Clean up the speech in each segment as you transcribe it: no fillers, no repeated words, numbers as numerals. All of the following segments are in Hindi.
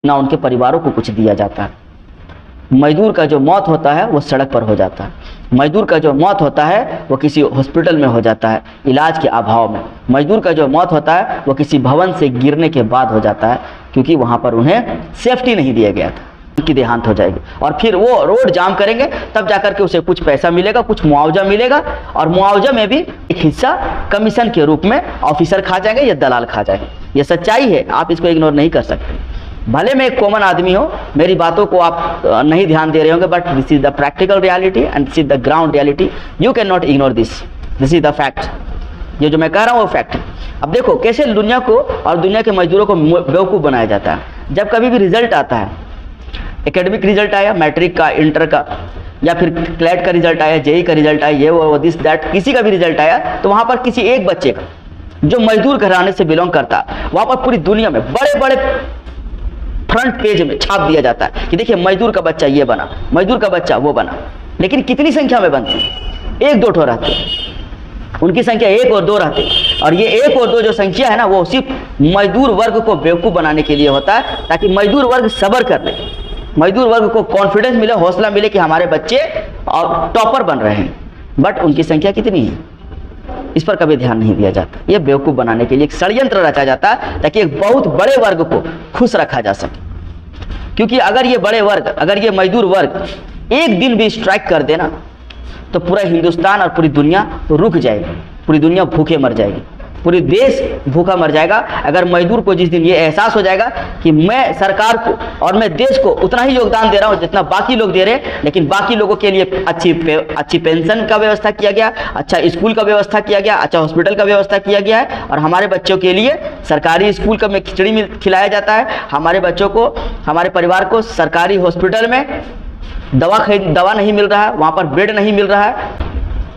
ना उनके परिवारों को कुछ दिया जाता है। मजदूर का जो मौत होता है वो सड़क पर हो जाता है। मजदूर का जो मौत होता है वो किसी हॉस्पिटल में हो जाता है इलाज के अभाव में। मजदूर का जो मौत होता है वो किसी भवन से गिरने के बाद हो जाता है, क्योंकि वहाँ पर उन्हें सेफ्टी नहीं दिया गया था। उनकी देहांत हो जाएगी और फिर वो रोड जाम करेंगे, तब जाकर के उसे कुछ पैसा मिलेगा, कुछ मुआवजा मिलेगा, और मुआवजा में भी एक हिस्सा कमीशन के रूप में ऑफिसर खा जाएंगे या दलाल खा जाएंगे। ये सच्चाई है, आप इसको इग्नोर नहीं कर सकते। भले मैं एक कॉमन आदमी हूँ, मेरी बातों को आप नहीं ध्यान दे रहे होंगे, but this is the practical reality and this is the ground reality. You can not ignore this is the fact. ये जो मैं कह रहा हूँ वो फैक्ट है। अब देखो कैसे दुनिया को और दुनिया के मजदूरों को बेवकूफ़ बनाया जाता है। जब कभी भी रिजल्ट आता है, एकेडमिक रिजल्ट आया, मैट्रिक का, इंटर का, या फिर क्लैट का रिजल्ट आया, जेई का रिजल्ट आया, ये वो दिस दैट, किसी का भी रिजल्ट आया, तो वहाँ पर किसी एक बच्चे का जो मजदूर घराने से बिलोंग करता, वहाँ पर पूरी दुनिया में बड़े बड़े फ्रंट पेज में छाप दिया जाता है कि देखिए मजदूर का बच्चा ये बना, मजदूर का बच्चा वो बना। लेकिन कितनी संख्या में बनते हैं? एक दो ठो रहते हैं, उनकी संख्या एक और दो रहती है। और ये एक और दो जो संख्या है ना, वो सिर्फ मजदूर वर्ग को बेवकूफ़ बनाने के लिए होता है, ताकि मजदूर वर्ग सब्र कर ले, मजदूर वर्ग को कॉन्फिडेंस मिले, हौसला मिले कि हमारे बच्चे और टॉपर बन रहे हैं। बट उनकी संख्या कितनी है, इस पर कभी ध्यान नहीं दिया जाता। ये बेवकूफ़ बनाने के लिए एक षड्यंत्र रचा जाता है, ताकि एक बहुत बड़े वर्ग को खुश रखा जा सके। क्योंकि अगर ये बड़े वर्ग, अगर ये मजदूर वर्ग एक दिन भी स्ट्राइक कर देना, तो पूरा हिंदुस्तान और पूरी दुनिया रुक जाएगी, पूरी दुनिया भूखे मर जाएगी, पूरी देश भूखा मर जाएगा। अगर मजदूर को जिस दिन ये एहसास हो जाएगा कि मैं सरकार को और मैं देश को उतना ही योगदान दे रहा हूँ जितना बाकी लोग दे रहे हैं, लेकिन बाकी लोगों के लिए अच्छी पेंशन का व्यवस्था किया गया, अच्छा स्कूल का व्यवस्था किया गया, अच्छा हॉस्पिटल का व्यवस्था किया गया है, और हमारे बच्चों के लिए सरकारी स्कूल का में खिचड़ी में खिलाया जाता है, हमारे बच्चों को, हमारे परिवार को सरकारी हॉस्पिटल में दवा नहीं मिल रहा है, वहाँ पर बेड नहीं मिल रहा है।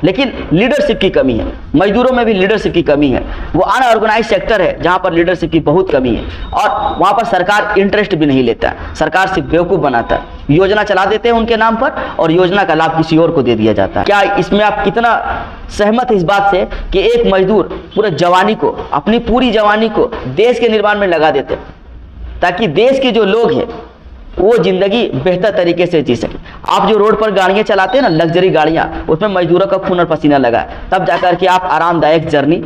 लेकिन लीडरशिप की कमी है, मजदूरों में भी लीडरशिप की कमी है। वो अनऑर्गेनाइज सेक्टर है जहाँ पर लीडरशिप की बहुत कमी है, और वहाँ पर सरकार इंटरेस्ट भी नहीं लेता है, सरकार सिर्फ बेवकूफ़ बनाता है। योजना चला देते हैं उनके नाम पर, और योजना का लाभ किसी और को दे दिया जाता है। क्या इसमें आप कितना सहमत है इस बात से कि एक मजदूर पूरे जवानी को, अपनी पूरी जवानी को देश के निर्माण में लगा देते, ताकि देश के जो लोग हैं वो जिंदगी बेहतर तरीके से जी सके। आप जो रोड पर गाड़ियाँ चलाते हैं ना, लग्जरी गाड़ियाँ, उसमें मजदूरों का खून और पसीना लगा है, तब जाकर के आप आरामदायक जर्नी,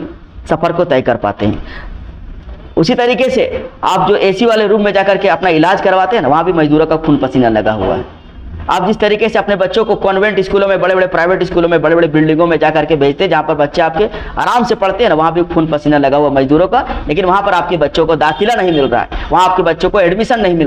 सफ़र को तय कर पाते हैं। उसी तरीके से आप जो एसी वाले रूम में जाकर के अपना इलाज करवाते हैं ना, वहाँ भी मजदूरों का खून पसीना लगा हुआ है। आप जिस तरीके से अपने बच्चों को कॉन्वेंट स्कूलों में, बड़े बड़े प्राइवेट स्कूलों में, बड़े बड़े बिल्डिंगों में जाकर के भेजते हैं, जहाँ पर बच्चे आपके आराम से पढ़ते हैं ना, वहाँ भी खून पसीना लगा हुआ मजदूरों का। लेकिन वहाँ पर आपके बच्चों को दाखिला नहीं मिल रहा है, वहाँ आपके बच्चों को एडमिशन नहीं मिल रहा है।